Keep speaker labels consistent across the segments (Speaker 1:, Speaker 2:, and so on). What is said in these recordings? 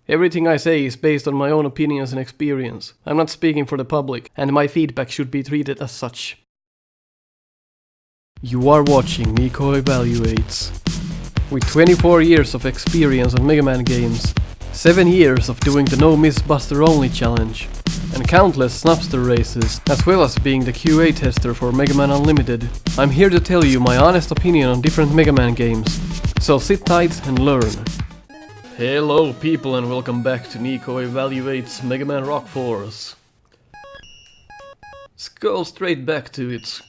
Speaker 1: Everything I say is based on my own opinions and experience. I'm not speaking for the public, and my feedback should be treated as such. You are watching Nico Evaluates. With 24 years of experience on Mega Man games, 7 years of doing the No Miss Buster Only challenge, and countless Snupster Races, as well as being the QA tester for Mega Man Unlimited, I'm here to tell you my honest opinion on different Mega Man games, so sit tight and learn. Hello people and welcome back to Nico Evaluates Mega Man Rock Force. Let's go straight back to it.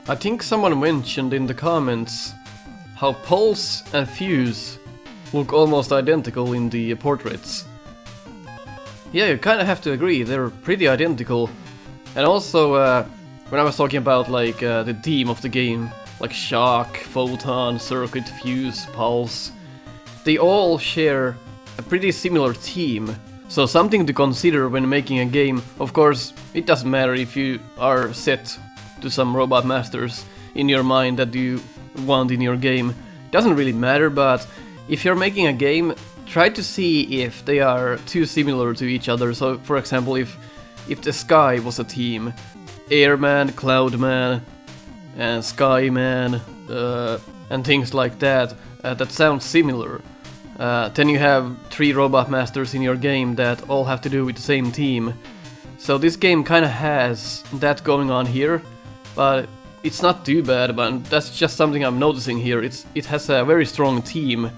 Speaker 1: I think someone mentioned in the comments how Pulse and Fuse look almost identical in the portraits. Yeah, you kinda have to agree, they're pretty identical. And also, when I was talking about like the theme of the game, like Shock, Photon, Circuit, Fuse, Pulse, they all share a pretty similar theme. So something to consider when making a game. Of course, it doesn't matter if you are set to some robot masters in your mind that you want in your game. Doesn't really matter, but if you're making a game, try to see if they are too similar to each other. So for example, if the sky was a team, Airman, Cloudman, and Skyman, and things like that, that sounds similar. Then you have 3 robot masters in your game that all have to do with the same team. So this game kinda has that going on here, but it's not too bad, but that's just something I'm noticing here. It has a very strong team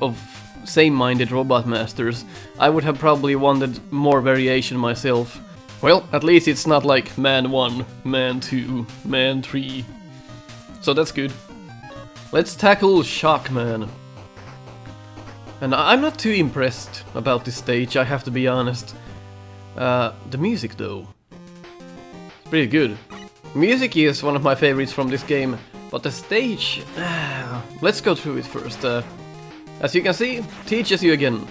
Speaker 1: of same-minded robot masters. I would have probably wanted more variation myself. Well, at least it's not like Man 1, Man 2, Man 3. So that's good. Let's tackle Shock Man. And I'm not too impressed about this stage, I have to be honest. The music though, it's pretty good. Music is one of my favorites from this game, but the stage... let's go through it first. As you can see, teaches you again.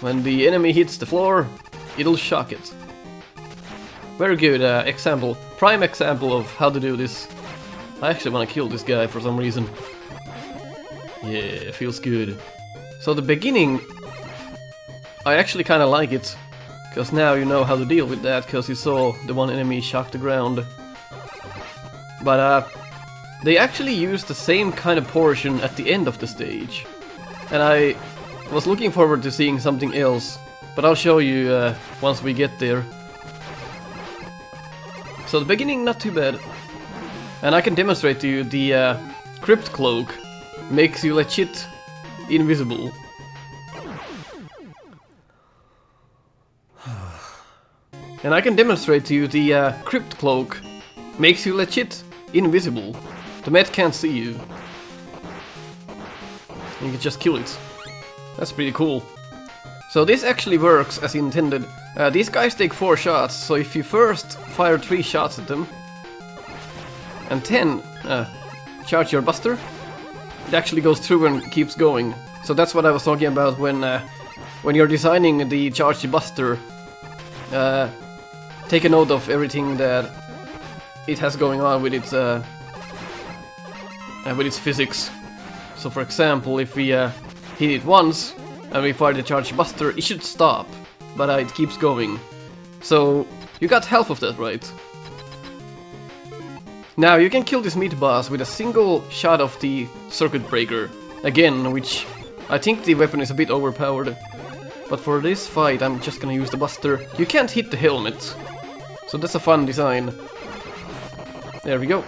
Speaker 1: When the enemy hits the floor, it'll shock it. Very good example, prime example of how to do this. I actually want to kill this guy for some reason. Yeah, feels good. So the beginning, I actually kinda like it, because now you know how to deal with that, because you saw the one enemy shock the ground. But they actually use the same kind of portion at the end of the stage. And I was looking forward to seeing something else, but I'll show you once we get there. So the beginning, not too bad. And I can demonstrate to you the Crypt Cloak makes you legit invisible. And I can demonstrate to you the Crypt Cloak makes you legit invisible. The Met can't see you. You can just kill it. That's pretty cool. So this actually works as intended. These guys take 4 shots, so if you first fire 3 shots at them, and then charge your buster, it actually goes through and keeps going. So that's what I was talking about when you're designing the charge buster. Take a note of everything that it has going on with its physics. So for example, if we hit it once and we fire the charge buster, it should stop, but it keeps going. So you got half of that right. Now you can kill this meat boss with a single shot of the circuit breaker, again, which I think the weapon is a bit overpowered. But for this fight I'm just gonna use the buster. You can't hit the helmet, so that's a fun design. There we go.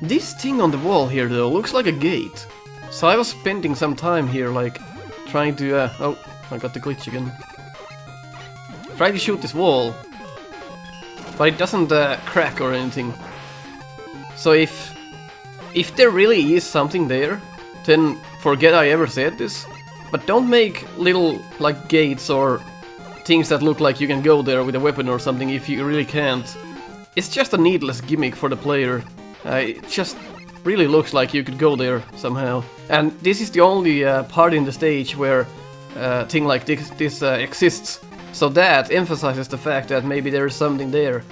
Speaker 1: This thing on the wall here though looks like a gate. So I was spending some time here like trying to... oh, I got the glitch again. Trying to shoot this wall, but it doesn't crack or anything. So if there really is something there, then forget I ever said this. But don't make little like gates or things that look like you can go there with a weapon or something if you really can't. It's just a needless gimmick for the player. It just really looks like you could go there somehow. And this is the only part in the stage where a thing like this exists. So that emphasizes the fact that maybe there is something there.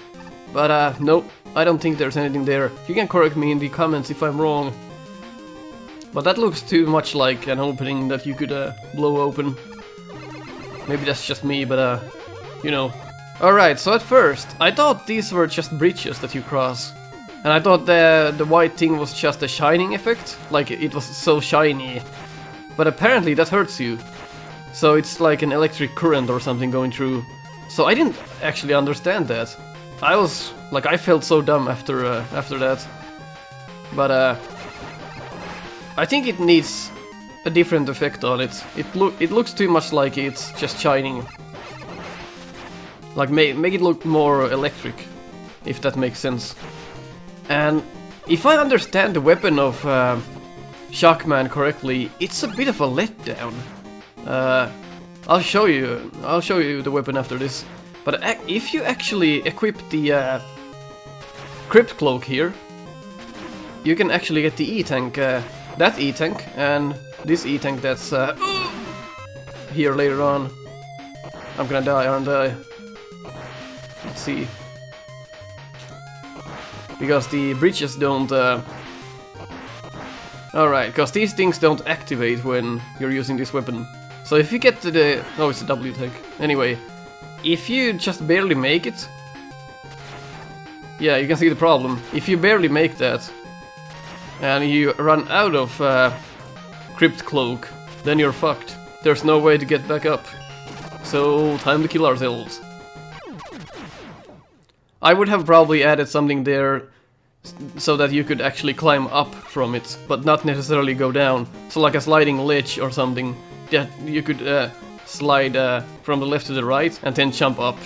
Speaker 1: But nope, I don't think there's anything there. You can correct me in the comments if I'm wrong. But that looks too much like an opening that you could blow open. Maybe that's just me, but you know. Alright, so at first, I thought these were just bridges that you cross. And I thought the white thing was just a shining effect, like it was so shiny. But apparently that hurts you. So it's like an electric current or something going through. So I didn't actually understand that. I was, like, I felt so dumb after that. But I think it needs a different effect on it. It looks too much like it's just shining. Like make it look more electric, if that makes sense. And if I understand the weapon of Shockman correctly, it's a bit of a letdown. I'll show you the weapon after this. But if you actually equip the Crypt Cloak here, you can actually get the E-Tank, that E-Tank, and this E-Tank that's here later on. I'm gonna die, aren't I? Let's see. Because the bridges don't... Alright, because these things don't activate when you're using this weapon. So if you get to the... Oh, it's a W tank. Anyway, if you just barely make it... Yeah, you can see the problem. If you barely make that, and you run out of Crypt Cloak, then you're fucked. There's no way to get back up. So, time to kill ourselves. I would have probably added something there so that you could actually climb up from it, but not necessarily go down. So like a sliding ledge or something that you could slide from the left to the right and then jump up.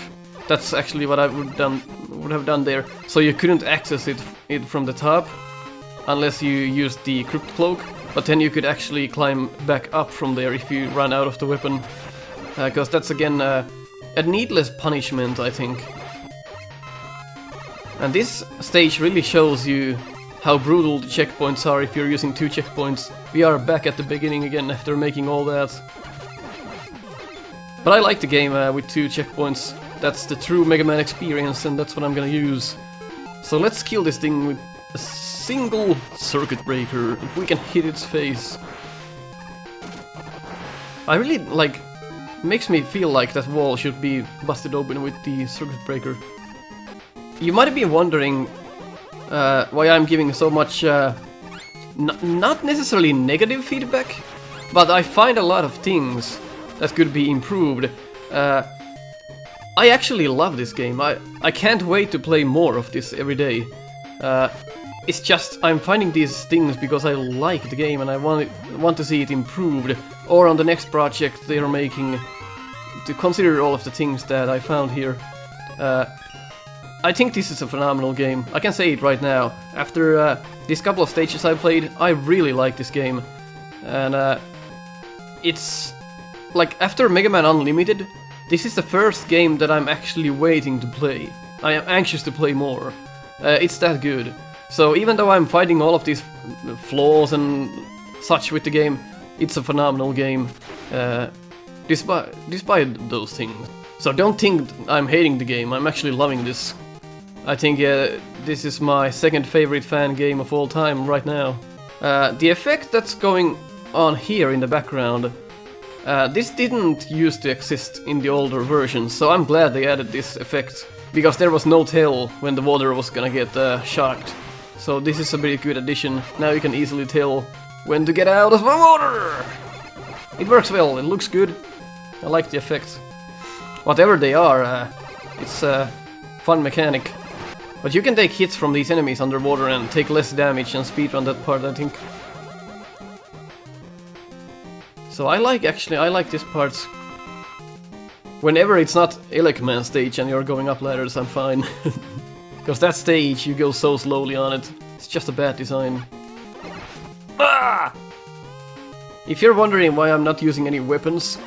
Speaker 1: That's actually what I would have done there. So you couldn't access it from the top unless you used the Crypt Cloak, but then you could actually climb back up from there if you run out of the weapon. Because that's again a needless punishment, I think. And this stage really shows you how brutal the checkpoints are if you're using 2 checkpoints. We are back at the beginning again after making all that. But I like the game with 2 checkpoints. That's the true Mega Man experience, and that's what I'm gonna use. So let's kill this thing with a single circuit breaker, if we can hit its face. I really, like, makes me feel like that wall should be busted open with the circuit breaker. You might be wondering why I'm giving so much, not necessarily negative feedback, but I find a lot of things that could be improved. I actually love this game. I can't wait to play more of this every day. It's just I'm finding these things because I like the game and I want to see it improved, or on the next project they are making, to consider all of the things that I found here. I think this is a phenomenal game. I can say it right now. After these couple of stages I played, I really like this game. And it's like after Mega Man Unlimited, this is the first game that I'm actually waiting to play. I am anxious to play more. It's that good. So even though I'm fighting all of these flaws and such with the game, it's a phenomenal game. Despite those things. So don't think I'm hating the game, I'm actually loving this. I think this is my second favorite fan game of all time right now. The effect that's going on here in the background, this didn't used to exist in the older versions, so I'm glad they added this effect, because there was no tell when the water was gonna get shocked. So this is a pretty good addition. Now you can easily tell when to get out of the water! It works well, it looks good. I like the effects. Whatever they are, it's a fun mechanic. But you can take hits from these enemies underwater and take less damage and speedrun that part, I think. So I like this part. Whenever it's not Elecman stage and you're going up ladders, I'm fine. Because that stage, you go so slowly on it. It's just a bad design. Ah! If you're wondering why I'm not using any weapons,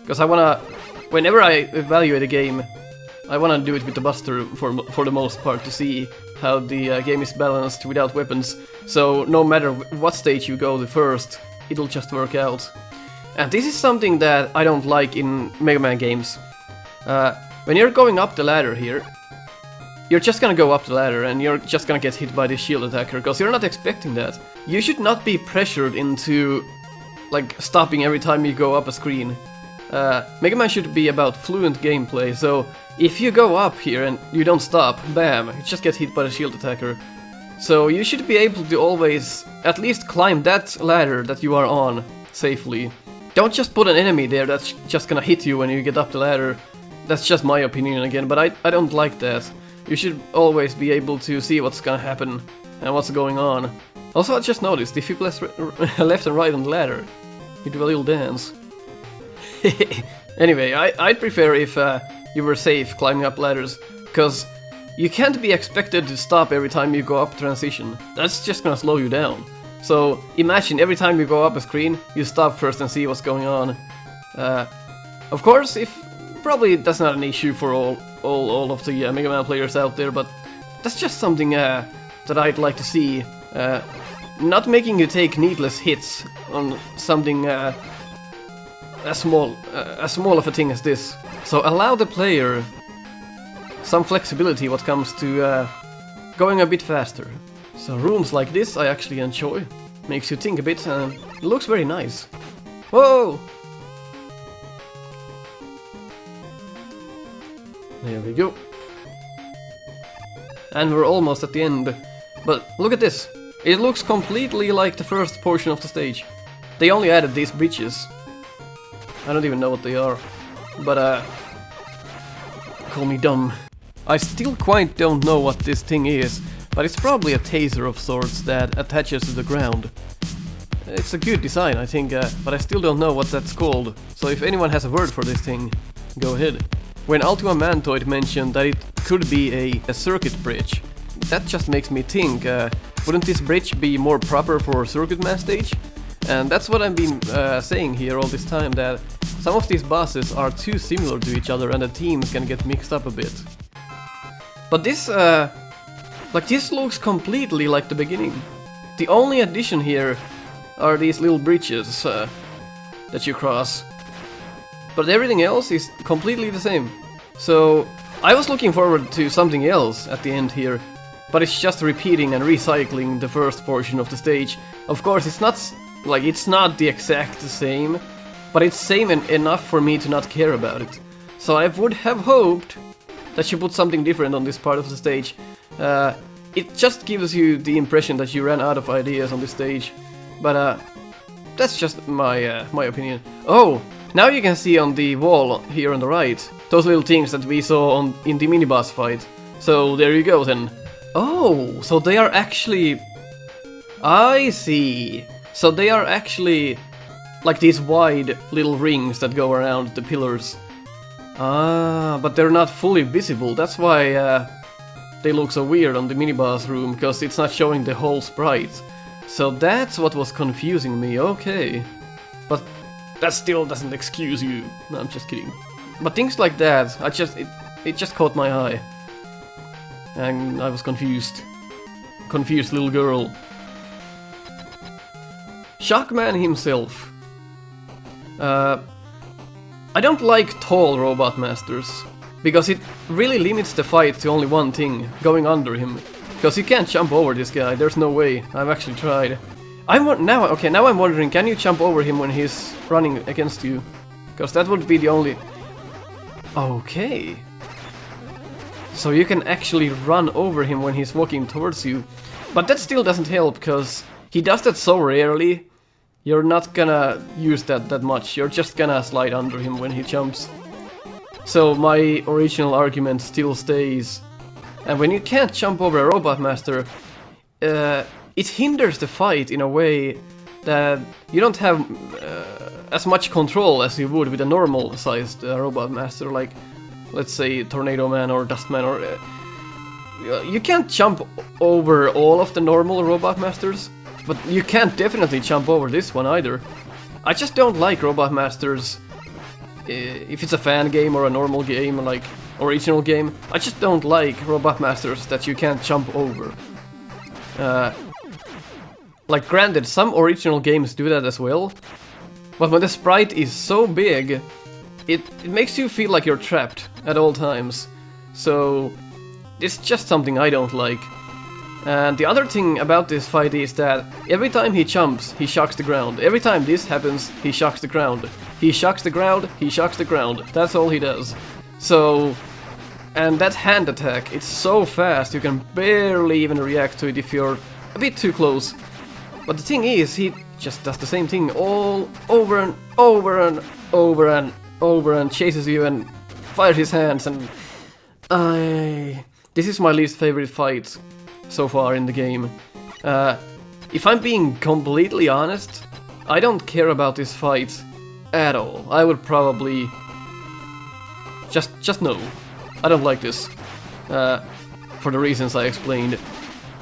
Speaker 1: because I wanna... Whenever I evaluate a game, I wanna do it with the Buster for the most part, to see how the game is balanced without weapons. So no matter what stage you go the first, it'll just work out. And this is something that I don't like in Mega Man games. When you're going up the ladder here, you're just gonna go up the ladder and you're just gonna get hit by the shield attacker, because you're not expecting that. You should not be pressured into, like, stopping every time you go up a screen. Mega Man should be about fluent gameplay, so if you go up here and you don't stop, bam, you just get hit by the shield attacker. So you should be able to always at least climb that ladder that you are on safely. Don't just put an enemy there that's just gonna hit you when you get up the ladder. That's just my opinion again, but I don't like that. You should always be able to see what's gonna happen and what's going on. Also, I just noticed, if you press left and right on the ladder, you do a little dance. Anyway, I'd prefer if you were safe climbing up ladders, because you can't be expected to stop every time you go up transition. That's just gonna slow you down. So imagine every time you go up a screen, you stop first and see what's going on. Of course, probably that's not an issue for all of the Mega Man players out there, but that's just something that I'd like to see. Not making you take needless hits on something as small of a thing as this. So allow the player some flexibility when it comes to going a bit faster. So rooms like this I actually enjoy. Makes you think a bit and it looks very nice. Whoa! There we go. And we're almost at the end. But look at this. It looks completely like the first portion of the stage. They only added these bridges. I don't even know what they are. But call me dumb. I still quite don't know what this thing is, but it's probably a taser of sorts that attaches to the ground. It's a good design, I think, but I still don't know what that's called. So if anyone has a word for this thing, go ahead. When Ultima Mantoid mentioned that it could be a circuit bridge, that just makes me think, wouldn't this bridge be more proper for Circuit Man stage? And that's what I've been saying here all this time, that some of these bosses are too similar to each other and the teams can get mixed up a bit. But this, this looks completely like the beginning. The only addition here are these little bridges that you cross. But everything else is completely the same. So I was looking forward to something else at the end here, but it's just repeating and recycling the first portion of the stage. Of course, it's not the exact same, but it's same enough for me to not care about it. So I would have hoped that you put something different on this part of the stage. It just gives you the impression that you ran out of ideas on this stage. But that's just my opinion. Oh, now you can see on the wall here on the right those little things that we saw in the mini-boss fight. So there you go then. Oh, so they are actually... I see. So they are actually like these wide little rings that go around the pillars. Ah, but they're not fully visible. That's why they look so weird on the mini-boss room, because it's not showing the whole sprite. So that's what was confusing me, okay. But that still doesn't excuse you. No, I'm just kidding. But things like that, it just caught my eye. And I was confused. Confused little girl. Shockman himself. I don't like tall robot masters, because it really limits the fight to only one thing, going under him. Because you can't jump over this guy, there's no way. I've actually tried. Now I'm wondering, can you jump over him when he's running against you? Because that would be the only... Okay. So you can actually run over him when he's walking towards you. But that still doesn't help, because he does that so rarely. You're not gonna use that much, you're just gonna slide under him when he jumps. So my original argument still stays. And when you can't jump over a Robot Master, it hinders the fight in a way that you don't have as much control as you would with a normal-sized Robot Master, like, let's say, Tornado Man or Dust Man, or... you can't jump over all of the normal Robot Masters, but you can't definitely jump over this one either. I just don't like Robot Masters, if it's a fan game or a normal game, like original game. I just don't like Robot Masters that you can't jump over. Like, granted, some original games do that as well, but when the sprite is so big, it makes you feel like you're trapped at all times. So it's just something I don't like. And the other thing about this fight is that every time he jumps, he shocks the ground. Every time this happens, he shocks the ground. He shocks the ground, he shocks the ground. That's all he does. So, and that hand attack, it's so fast, you can barely even react to it if you're a bit too close. But the thing is, he just does the same thing all over and over and over and over and chases you and fires his hands and... This is my least favorite fight so far in the game. If I'm being completely honest, I don't care about this fight at all. I would probably just no. I don't like this for the reasons I explained.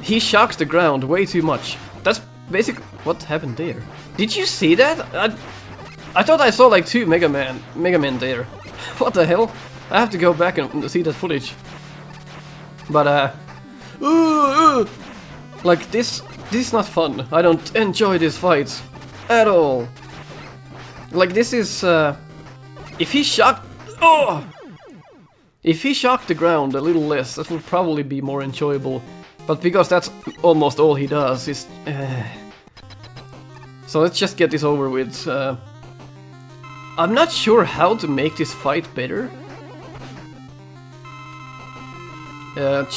Speaker 1: He shocks the ground way too much. That's basically what happened there. Did you see that? I thought I saw like 2 Mega Men there. What the hell? I have to go back and see that footage. But like this is not fun. I don't enjoy this fight at all. Like this is if he shocked the ground a little less, that would probably be more enjoyable. But because that's almost all he does, is so let's just get this over with. I'm not sure how to make this fight better.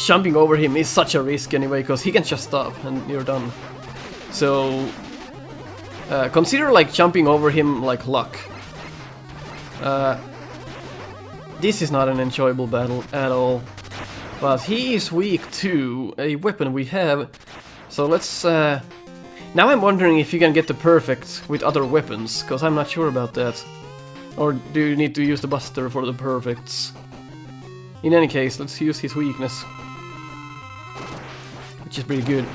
Speaker 1: Jumping over him is such a risk anyway, because he can just stop and you're done. So consider like jumping over him like luck. This is not an enjoyable battle at all. But he is weak to a weapon we have. So let's... now I'm wondering if you can get the perfect with other weapons, because I'm not sure about that. Or do you need to use the Buster for the perfects? In any case, let's use his weakness. Which is pretty good.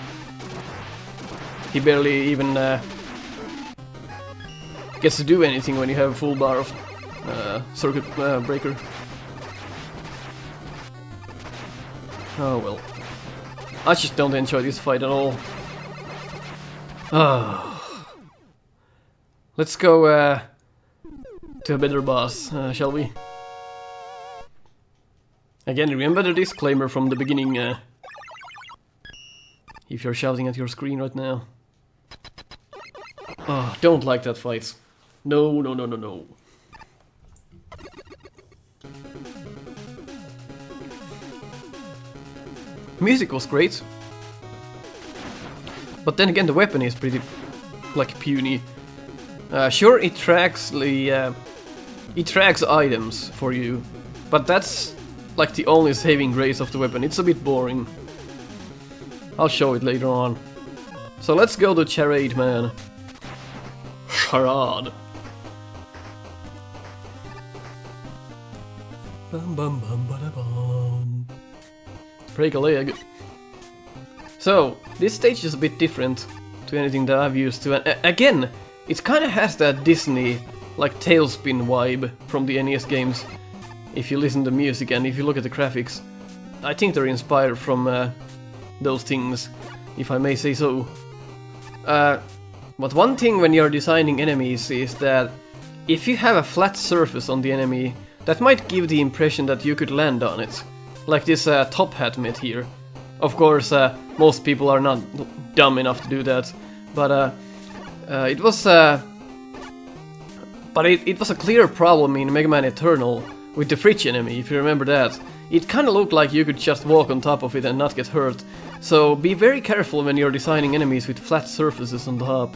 Speaker 1: He barely even gets to do anything when you have a full bar of circuit breaker. Oh well. I just don't enjoy this fight at all. Let's go to a better boss, shall we? Again, remember the disclaimer from the beginning, if you're shouting at your screen right now. Oh, don't like that fight. No, no, no, no, no. Music was great. But then again, the weapon is pretty, like, puny. Sure, it tracks the... it tracks items for you. But that's... like the only saving grace of the weapon. It's a bit boring. I'll show it later on. So let's go to Charade Man. Charade. Bum bum bum ba da bum. Break a leg. So this stage is a bit different to anything that I've used to, and again, it kind of has that Disney like Tailspin vibe from the NES games. If you listen to music and if you look at the graphics, I think they're inspired from those things, if I may say so. But one thing when you're designing enemies is that if you have a flat surface on the enemy, that might give the impression that you could land on it. Like this top hat met here. Of course, most people are not dumb enough to do that, but it was a clear problem in Mega Man Eternal with the fridge enemy, if you remember that. It kinda looked like you could just walk on top of it and not get hurt. So be very careful when you're designing enemies with flat surfaces on top.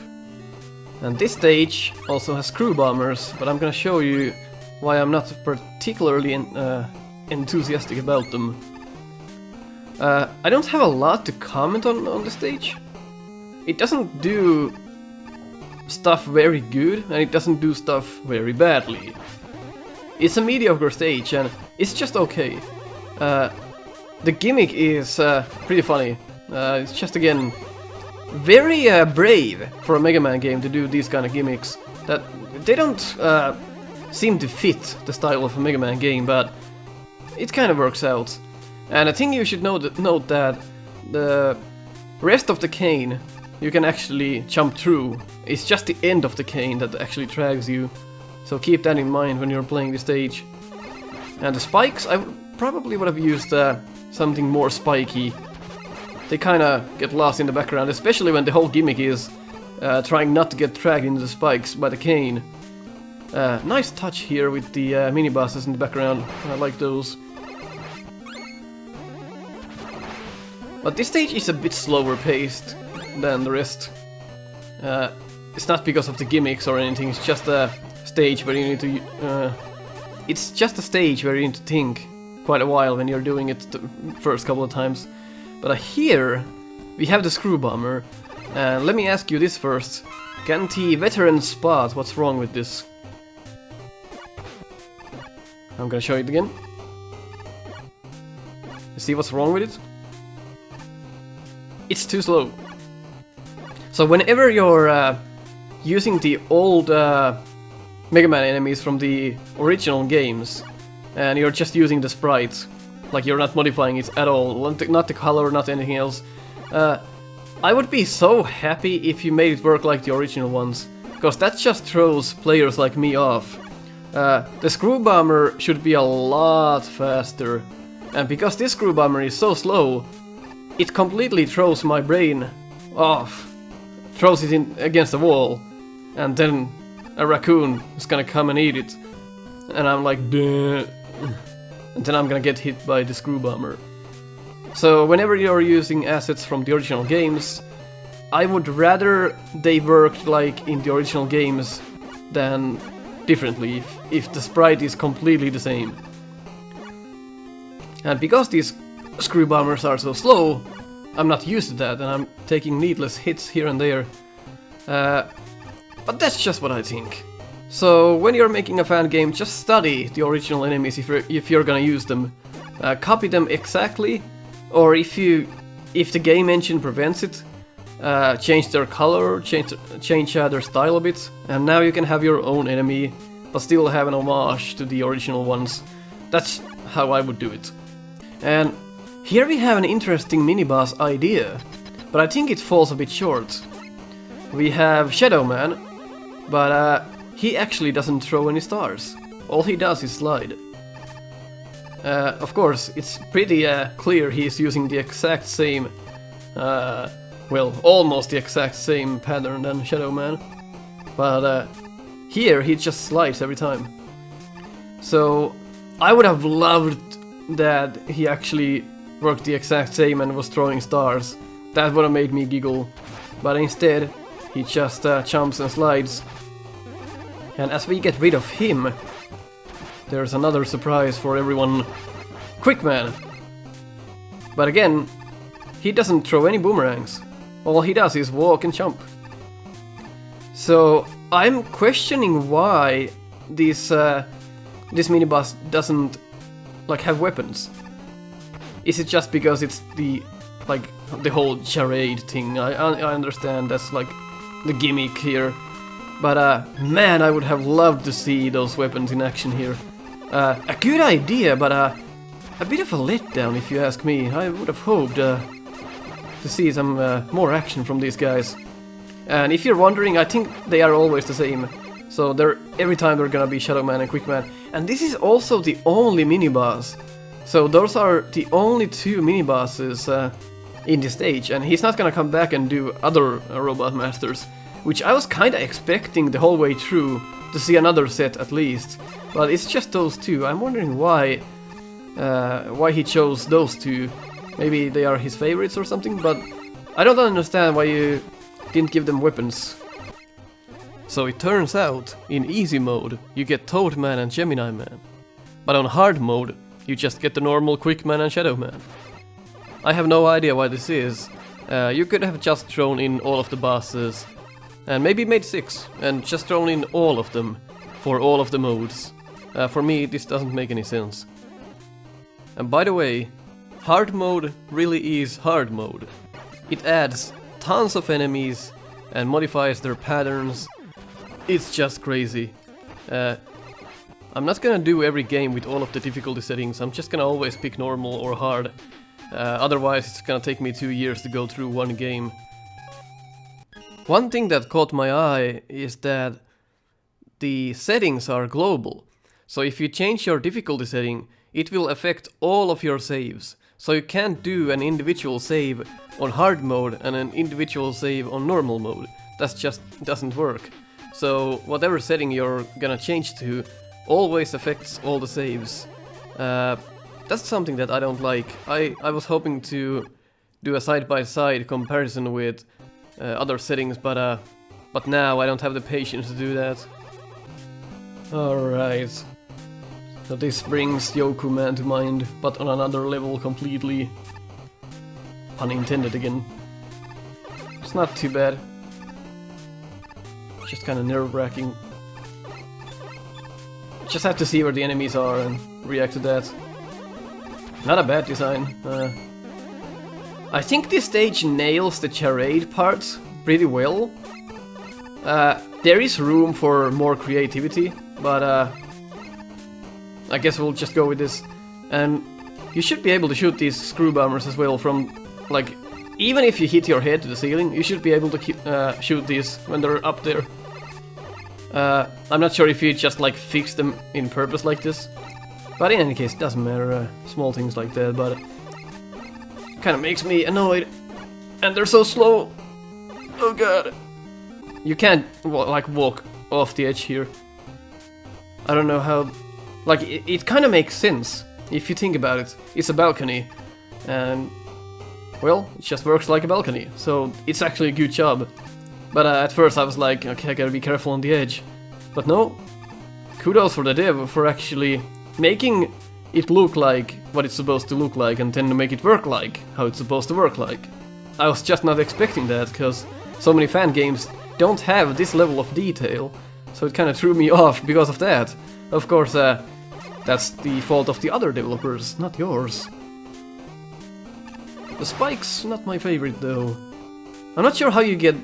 Speaker 1: And this stage also has crew bombers, but I'm gonna show you why I'm not particularly enthusiastic about them. I don't have a lot to comment on the stage. It doesn't do stuff very good, and it doesn't do stuff very badly. It's a mediocre stage, and it's just okay. The gimmick is pretty funny. It's just, again, very brave for a Mega Man game to do these kind of gimmicks. That they don't seem to fit the style of a Mega Man game, but it kind of works out. And I think you should note that the rest of the cane you can actually jump through. It's just the end of the cane that actually drags you. So keep that in mind when you're playing the stage. And the spikes, I probably would have used something more spiky. they kinda get lost in the background, especially when the whole gimmick is trying not to get dragged into the spikes by the cane. Nice touch here with the mini-bosses in the background, I like those. But this stage is a bit slower paced than the rest. It's not because of the gimmicks or anything, it's just a stage where you need to... it's just a stage where you need to think quite a while when you're doing it the first couple of times. But here we have the Screw Bomber. Let me ask you this first. Can the veteran spot what's wrong with this? I'm gonna show it again. You see what's wrong with it? It's too slow. So whenever you're using the old Mega Man enemies from the original games, and you're just using the sprites, like you're not modifying it at all, not the color, not anything else, I would be so happy if you made it work like the original ones, because that just throws players like me off. The Screw Bomber should be a lot faster, and because this Screw Bomber is so slow, it completely throws my brain off, throws it in against the wall, and then a raccoon is gonna come and eat it, and I'm like, duh. And then I'm gonna get hit by the Screw Bomber. So whenever you're using assets from the original games, I would rather they worked like in the original games than differently, if the sprite is completely the same. And because these Screw Bombers are so slow, I'm not used to that, and I'm taking needless hits here and there. But that's just what I think. So when you're making a fan game, just study the original enemies if you're gonna use them. Copy them exactly, or if the game engine prevents it, change their color, change their style a bit, and now you can have your own enemy, but still have an homage to the original ones. That's how I would do it. And here we have an interesting mini-boss idea, but I think it falls a bit short. We have Shadow Man, but he actually doesn't throw any stars. All he does is slide. Of course, it's pretty clear he's using the exact same, well, almost the exact same pattern than Shadow Man. But here he just slides every time. So I would have loved that he actually worked the exact same and was throwing stars. That would have made me giggle. But instead, he just jumps and slides. And as we get rid of him, there's another surprise for everyone. Quick Man! But again, he doesn't throw any boomerangs. All he does is walk and jump. So I'm questioning why this mini-boss doesn't like have weapons. Is it just because it's the whole charade thing? I understand that's like the gimmick here. But man, I would have loved to see those weapons in action here. A good idea, but a bit of a letdown if you ask me. I would have hoped to see some more action from these guys. And if you're wondering, I think they are always the same. So every time they're gonna be Shadow Man and Quick Man. And this is also the only mini-boss. So those are the only two mini-bosses in this stage. And he's not gonna come back and do other Robot Masters, which I was kinda expecting the whole way through to see another set at least. But it's just those two. I'm wondering why he chose those two. Maybe they are his favorites or something, but I don't understand why you didn't give them weapons. So it turns out, in easy mode, you get Toad Man and Gemini Man. But on hard mode, you just get the normal Quick Man and Shadow Man. I have no idea why this is. You could have just thrown in all of the bosses, and maybe made 6, and just thrown in all of them, for all of the modes. For me, this doesn't make any sense. And by the way, hard mode really is hard mode. It adds tons of enemies and modifies their patterns. It's just crazy. I'm not gonna do every game with all of the difficulty settings. I'm just gonna always pick normal or hard. Otherwise it's gonna take me 2 years to go through one game. One thing that caught my eye is that the settings are global. So if you change your difficulty setting, it will affect all of your saves. so you can't do an individual save on hard mode and an individual save on normal mode. That just doesn't work. So whatever setting you're gonna change to always affects all the saves. That's something that I don't like. I was hoping to do a side-by-side comparison with other settings, but now I don't have the patience to do that. Alright. So this brings Yoku Man to mind, but on another level completely. Pun intended again. It's not too bad. Just kinda nerve-wracking. Just have to see where the enemies are and react to that. Not a bad design. I think this stage nails the charade part pretty well. There is room for more creativity, but I guess we'll just go with this. And you should be able to shoot these screw bombers as well from, like, even if you hit your head to the ceiling, you should be able to shoot these when they're up there. I'm not sure if you just like fix them in purpose like this, but in any case, it doesn't matter. Small things like that, but it kind of makes me annoyed. And they're so slow. Oh god. You can't like walk off the edge here. I don't know how. Like it kind of makes sense if you think about it. It's a balcony, and well, it just works like a balcony. So it's actually a good job. But at first I was like, okay, I gotta be careful on the edge. But no, kudos for the dev for actually making it look like what it's supposed to look like and then to make it work like how it's supposed to work like. I was just not expecting that, because so many fan games don't have this level of detail, so it kind of threw me off because of that. Of course, that's the fault of the other developers, not yours. The spikes, not my favorite though. I'm not sure how you get...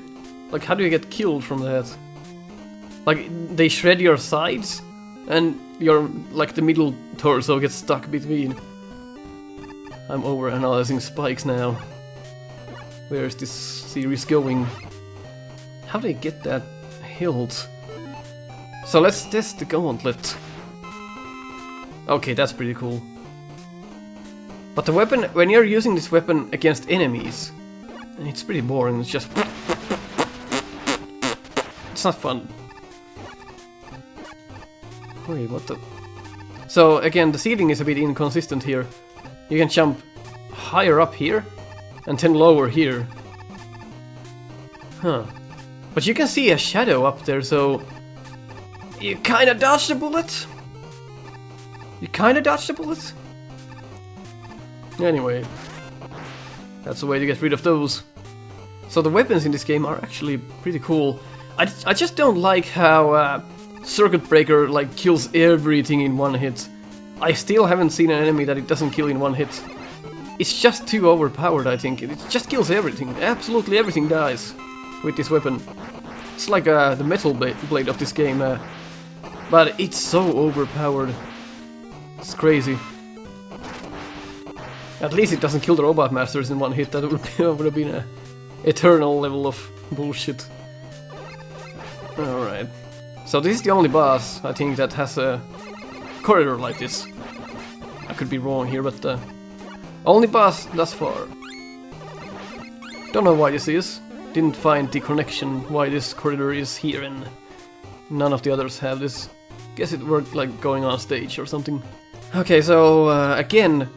Speaker 1: Like, how do you get killed from that? Like, they shred your sides, and your, like, the middle torso gets stuck between. I'm over-analyzing spikes now. Where is this series going? How do they get that hilt? So let's test the gauntlet. Okay, that's pretty cool. But the weapon, when you're using this weapon against enemies, it's pretty boring, it's just... It's not fun. Wait, what the... So again, the ceiling is a bit inconsistent here. You can jump higher up here, and then lower here. Huh. But you can see a shadow up there, so... You kinda dodged a bullet? You kinda dodged a bullet? Anyway. That's a way to get rid of those. So the weapons in this game are actually pretty cool. I just don't like how Circuit Breaker like kills everything in one hit. I still haven't seen an enemy that it doesn't kill in one hit. It's just too overpowered, I think. It just kills everything. Absolutely everything dies with this weapon. It's like the metal blade of this game. But it's so overpowered. It's crazy. At least it doesn't kill the Robot Masters in one hit. That would have been an eternal level of bullshit. Alright. So this is the only boss, I think, that has a corridor like this. I could be wrong here, but only boss thus far. Don't know why this is. Didn't find the connection why this corridor is here and none of the others have this. Guess it worked like going on stage or something. Okay, so again...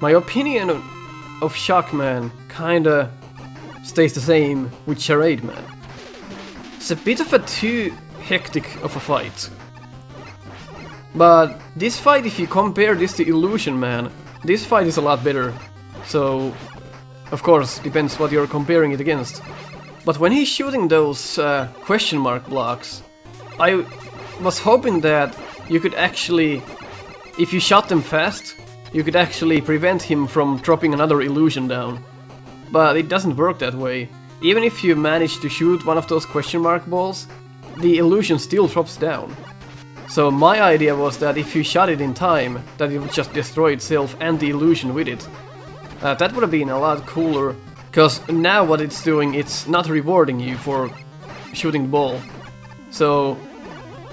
Speaker 1: my opinion of Shockman kinda stays the same with Charade Man. It's a bit of a too hectic of a fight. But this fight, if you compare this to Illusion Man, this fight is a lot better. So, of course, depends what you're comparing it against. But when he's shooting those question mark blocks, I was hoping that you could actually, if you shot them fast, you could actually prevent him from dropping another illusion down. But it doesn't work that way. Even if you manage to shoot one of those question mark balls, the illusion still drops down. So my idea was that if you shot it in time, that it would just destroy itself and the illusion with it. That would have been a lot cooler, because now what it's doing, it's not rewarding you for shooting the ball. So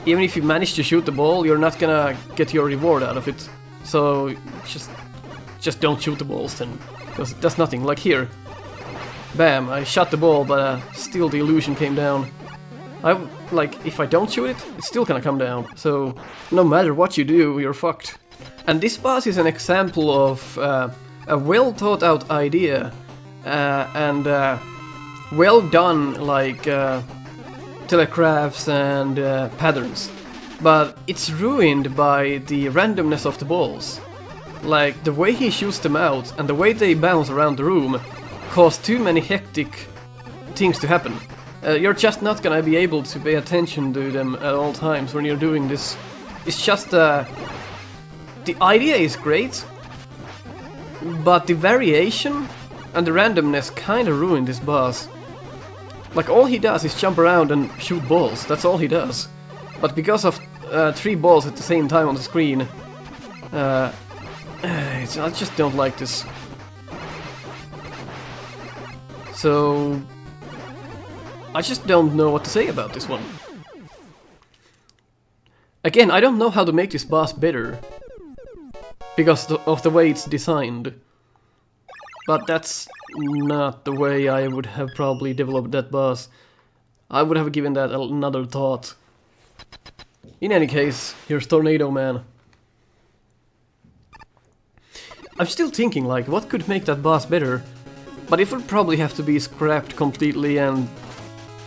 Speaker 1: even if you manage to shoot the ball, you're not gonna get your reward out of it. So just don't shoot the balls then, because it does nothing. Like here, bam! I shot the ball, but still the illusion came down. Like if I don't shoot it, it's still gonna come down. So no matter what you do, you're fucked. And this boss is an example of a well thought out idea and well done, like telegraphs and patterns. But it's ruined by the randomness of the balls. Like the way he shoots them out and the way they bounce around the room cause too many hectic things to happen. You're just not gonna be able to pay attention to them at all times when you're doing this. It's just the idea is great, but the variation and the randomness kinda ruined this boss. Like all he does is jump around and shoot balls, that's all he does. But because of 3 balls at the same time on the screen, I just don't like this. So I just don't know what to say about this one. Again, I don't know how to make this boss better because of the way it's designed. But that's not the way I would have probably developed that boss. I would have given that another thought. In any case, here's Tornado Man. I'm still thinking, like, what could make that boss better? But it would probably have to be scrapped completely and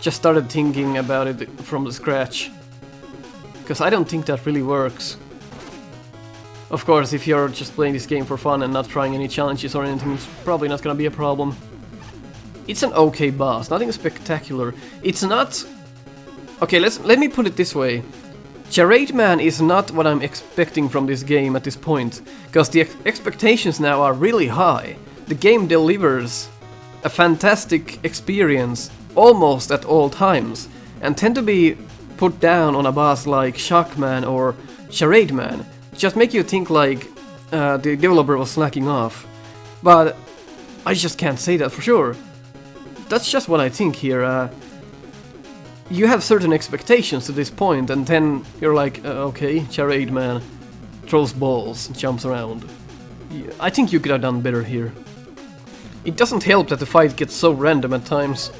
Speaker 1: just started thinking about it from the scratch. Because I don't think that really works. Of course, if you're just playing this game for fun and not trying any challenges or anything, it's probably not gonna be a problem. It's an okay boss, nothing spectacular. It's not... Okay, let me put it this way. Charade Man is not what I'm expecting from this game at this point, because the expectations now are really high. The game delivers a fantastic experience almost at all times, and tend to be put down on a boss like Shockman or Charade Man. Just make you think like the developer was slacking off. But I just can't say that for sure. That's just what I think here. You have certain expectations to this point, and then you're like, okay, Charade Man throws balls, jumps around. Yeah, I think you could have done better here. It doesn't help that the fight gets so random at times.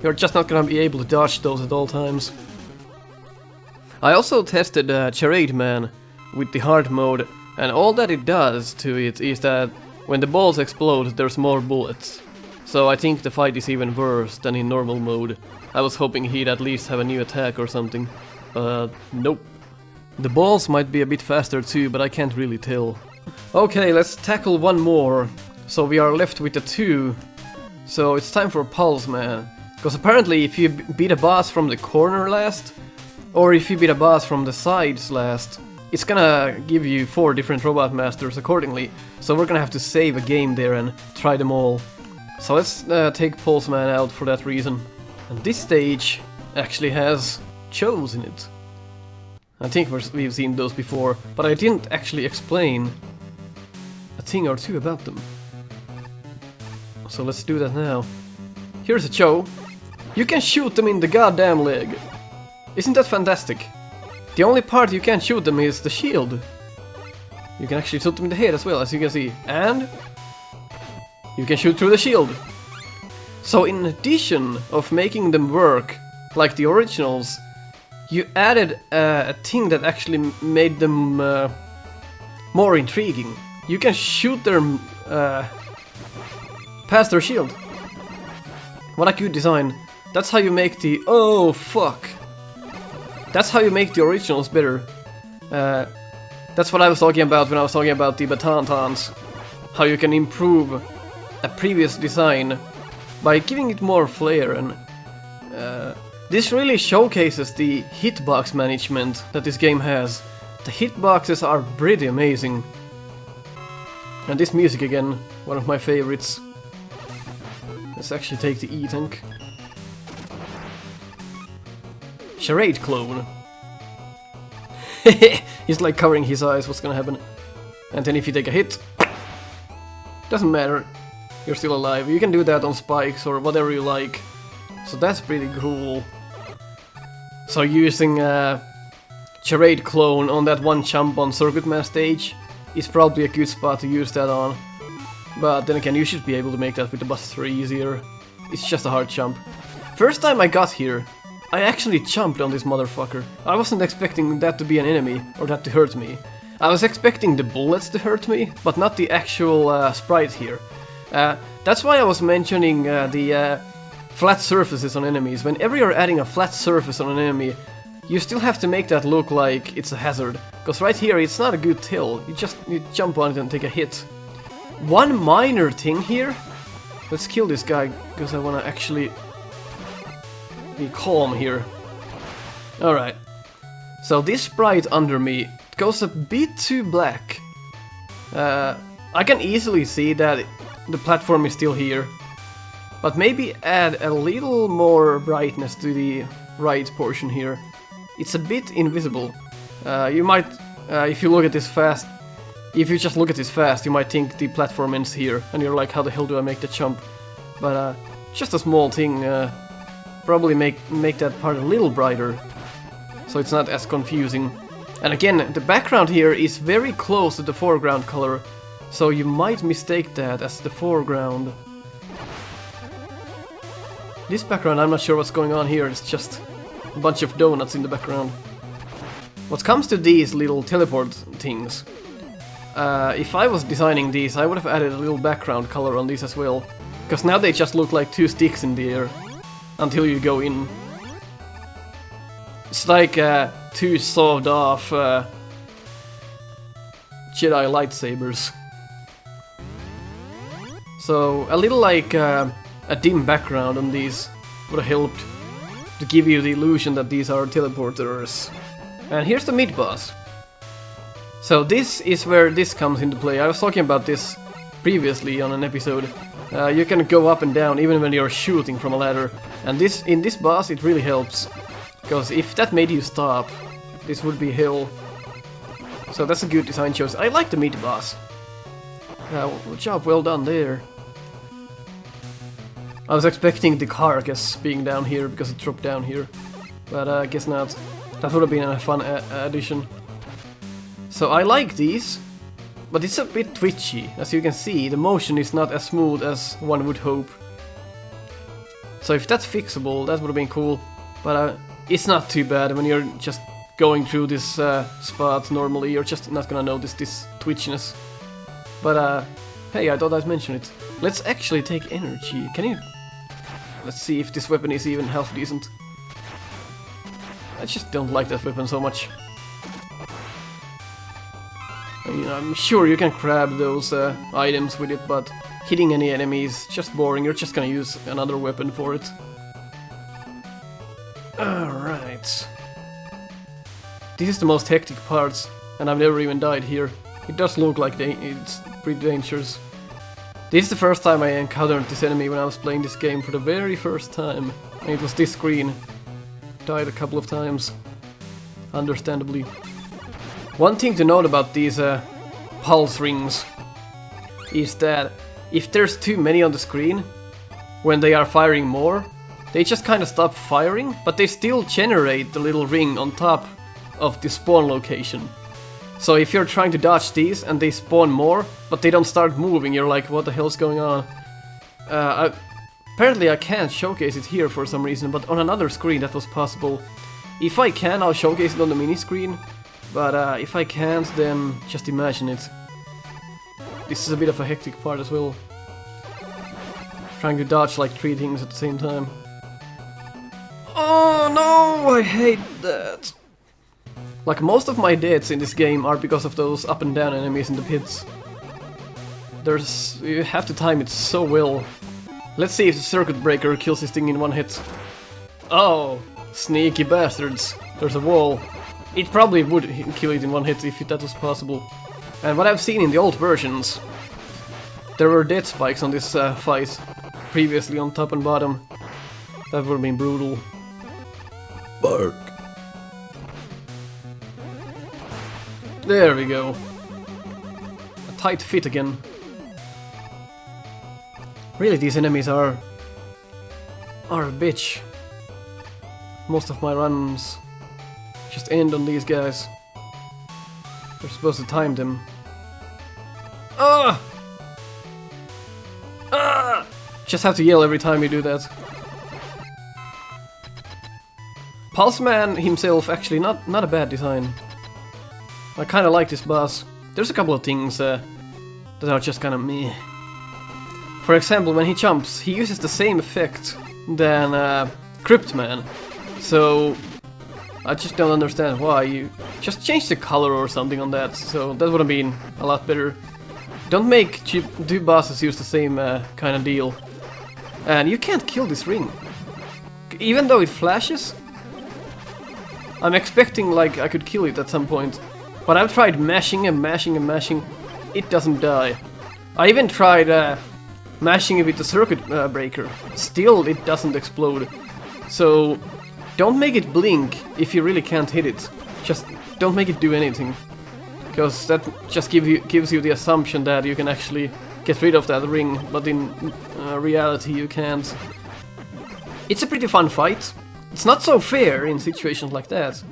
Speaker 1: You're just not gonna be able to dodge those at all times. I also tested Charade Man with the hard mode, and all that it does to it is that when the balls explode, there's more bullets. So I think the fight is even worse than in normal mode. I was hoping he'd at least have a new attack or something. Nope. The balls might be a bit faster too, but I can't really tell. Okay, let's tackle one more. So we are left with the 2. So it's time for Pulse Man. Because apparently if you beat a boss from the corner last, or if you beat a boss from the sides last, it's gonna give you 4 different Robot Masters accordingly. So we're gonna have to save a game there and try them all. So let's take Pulse Man out for that reason. And this stage actually has Chows in it. I think we've seen those before, but I didn't actually explain a thing or two about them. So let's do that now. Here's a Chow. You can shoot them in the goddamn leg. Isn't that fantastic? The only part you can't shoot them is the shield. You can actually shoot them in the head as well, as you can see. And you can shoot through the shield. So in addition of making them work like the originals, you added a thing that actually made them more intriguing. You can shoot them past their shield. What a good design. That's how you make the... Oh, fuck. That's how you make the originals better. That's what I was talking about when I was talking about the Batantans. How you can improve a previous design by giving it more flair, and this really showcases the hitbox management that this game has. The hitboxes are pretty amazing. And this music again, one of my favorites. Let's actually take the E-Tank. Charade clone. He's like covering his eyes, what's gonna happen? And then if you take a hit, doesn't matter. You're still alive. You can do that on spikes or whatever you like. So that's pretty cool. So using Charade clone on that one jump on Circuit Man stage is probably a good spot to use that on. But then again, you should be able to make that with the bus 3 easier. It's just a hard jump. First time I got here, I actually jumped on this motherfucker. I wasn't expecting that to be an enemy, or that to hurt me. I was expecting the bullets to hurt me, but not the actual sprite here. That's why I was mentioning the flat surfaces on enemies. Whenever you're adding a flat surface on an enemy, you still have to make that look like it's a hazard. Because right here, it's not a good hill. You jump on it and take a hit. One minor thing here. Let's kill this guy, because I want to actually be calm here. Alright. So this sprite under me goes a bit too black. I can easily see that the platform is still here. But maybe add a little more brightness to the right portion here. It's a bit invisible. You might, if you look at this fast, if you just look at this fast, you might think the platform ends here, and you're like, how the hell do I make the jump? But just a small thing, probably make that part a little brighter, so it's not as confusing. And again, the background here is very close to the foreground color, so you might mistake that as the foreground. This background, I'm not sure what's going on here, it's just a bunch of donuts in the background. What comes to these little teleport things, if I was designing these, I would have added a little background color on these as well. Because now they just look like two sticks in the air until you go in. It's like two sawed off Jedi lightsabers. So a little like a dim background on these would have helped to give you the illusion that these are teleporters. And here's the mid-boss. So this is where this comes into play. I was talking about this previously on an episode. You can go up and down even when you're shooting from a ladder. And in this boss it really helps. Because if that made you stop, this would be hell. So that's a good design choice. I like the mid-boss. Good job, well done there. I was expecting the carcass being down here because it dropped down here. But I guess not. That would have been a fun addition. So I like these, but it's a bit twitchy. As you can see, the motion is not as smooth as one would hope. So if that's fixable, that would have been cool. But it's not too bad when you're just going through this spot normally. You're just not gonna notice this twitchiness. But hey, I thought I'd mention it. Let's actually take energy. Can you... Let's see if this weapon is even half decent. I just don't like that weapon so much. I mean, I'm sure you can grab those items with it, but hitting any enemy is just boring. You're just gonna use another weapon for it. Alright. This is the most hectic part, and I've never even died here. It does look like it's pretty dangerous. This is the first time I encountered this enemy when I was playing this game for the very first time. And it was this screen. Died a couple of times. Understandably. One thing to note about these pulse rings is that if there's too many on the screen, when they are firing more, they just kind of stop firing, but they still generate the little ring on top of the spawn location. So if you're trying to dodge these and they spawn more, but they don't start moving, you're like, what the hell's going on? Apparently I can't showcase it here for some reason, but on another screen that was possible. If I can, I'll showcase it on the mini screen, but if I can't, then just imagine it. This is a bit of a hectic part as well. Trying to dodge like 3 things at the same time. Oh no, I hate that. Like most of my deaths in this game are because of those up and down enemies in the pits. You have to time it so well. Let's see if the circuit breaker kills this thing in one hit. Oh, sneaky bastards. There's a wall. It probably would kill it in one hit if that was possible. And what I've seen in the old versions, there were death spikes on this fight previously on top and bottom. That would have been brutal. Bark. There we go. A tight fit again. Really, these enemies are a bitch. Most of my runs just end on these guys. We're supposed to time them. Ah! Ah! Just have to yell every time you do that. Pulse Man himself, actually not a bad design. I kinda like this boss. There's a couple of things that are just kinda meh. For example, when he jumps, he uses the same effect than Crypt Man. So I just don't understand why. You just change the color or something on that, so that would have been a lot better. Don't make two bosses use the same kind of deal. And you can't kill this ring. Even though it flashes, I'm expecting like I could kill it at some point. But I've tried mashing and mashing and mashing. It doesn't die. I even tried mashing it with the circuit breaker. Still, it doesn't explode. So don't make it blink if you really can't hit it. Just don't make it do anything. Because that just gives you the assumption that you can actually get rid of that ring, but in reality you can't. It's a pretty fun fight. It's not so fair in situations like that.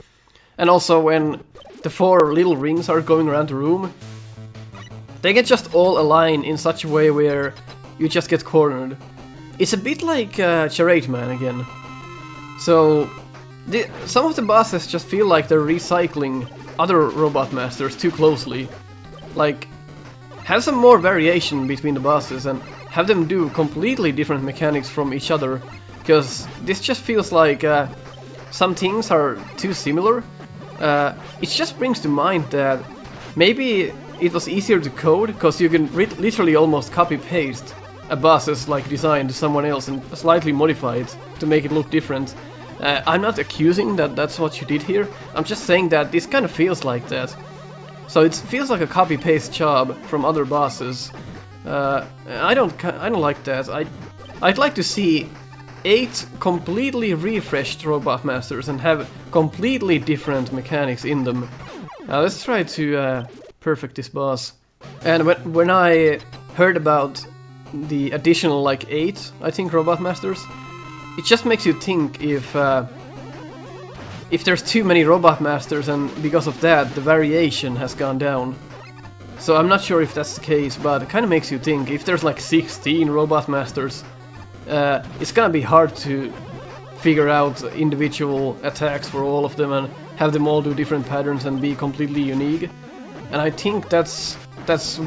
Speaker 1: And also when the 4 little rings are going around the room, they can just all align in such a way where you just get cornered. It's a bit like Charade Man again. So some of the bosses just feel like they're recycling other Robot Masters too closely. Like, have some more variation between the bosses and have them do completely different mechanics from each other. Because this just feels like some things are too similar. It just brings to mind that maybe it was easier to code because you can literally almost copy-paste a boss's like design to someone else and slightly modify it to make it look different. I'm not accusing that that's what you did here. I'm just saying that this kind of feels like that. So it feels like a copy-paste job from other bosses. I don't like that. I'd like to see 8 completely refreshed Robot Masters and have completely different mechanics in them. Let's try to perfect this boss. And when I heard about the additional like 8, I think, Robot Masters, it just makes you think if there's too many Robot Masters and because of that the variation has gone down. So I'm not sure if that's the case, but it kind of makes you think if there's like 16 Robot Masters, it's gonna be hard to figure out individual attacks for all of them and have them all do different patterns and be completely unique. And I think that's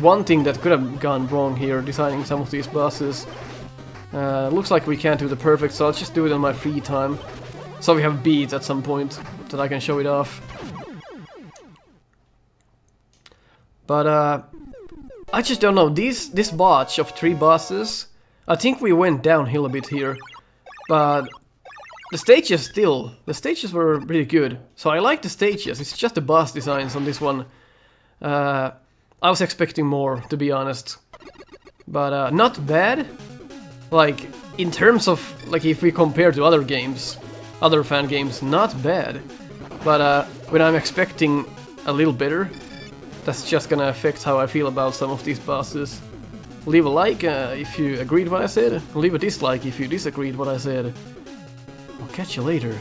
Speaker 1: one thing that could have gone wrong here, designing some of these bosses. Looks like we can't do the perfect, so I'll just do it on my free time. So we have beats at some point that I can show it off. But I just don't know, this batch of 3 bosses, I think we went downhill a bit here. But the stages were pretty good. So I like the stages, it's just the boss designs on this one. I was expecting more, to be honest. But not bad. Like, in terms of, like, if we compare to other games, other fan games, not bad. But when I'm expecting a little better, that's just gonna affect how I feel about some of these bosses. Leave a like if you agreed what I said, leave a dislike if you disagreed what I said. I'll catch you later.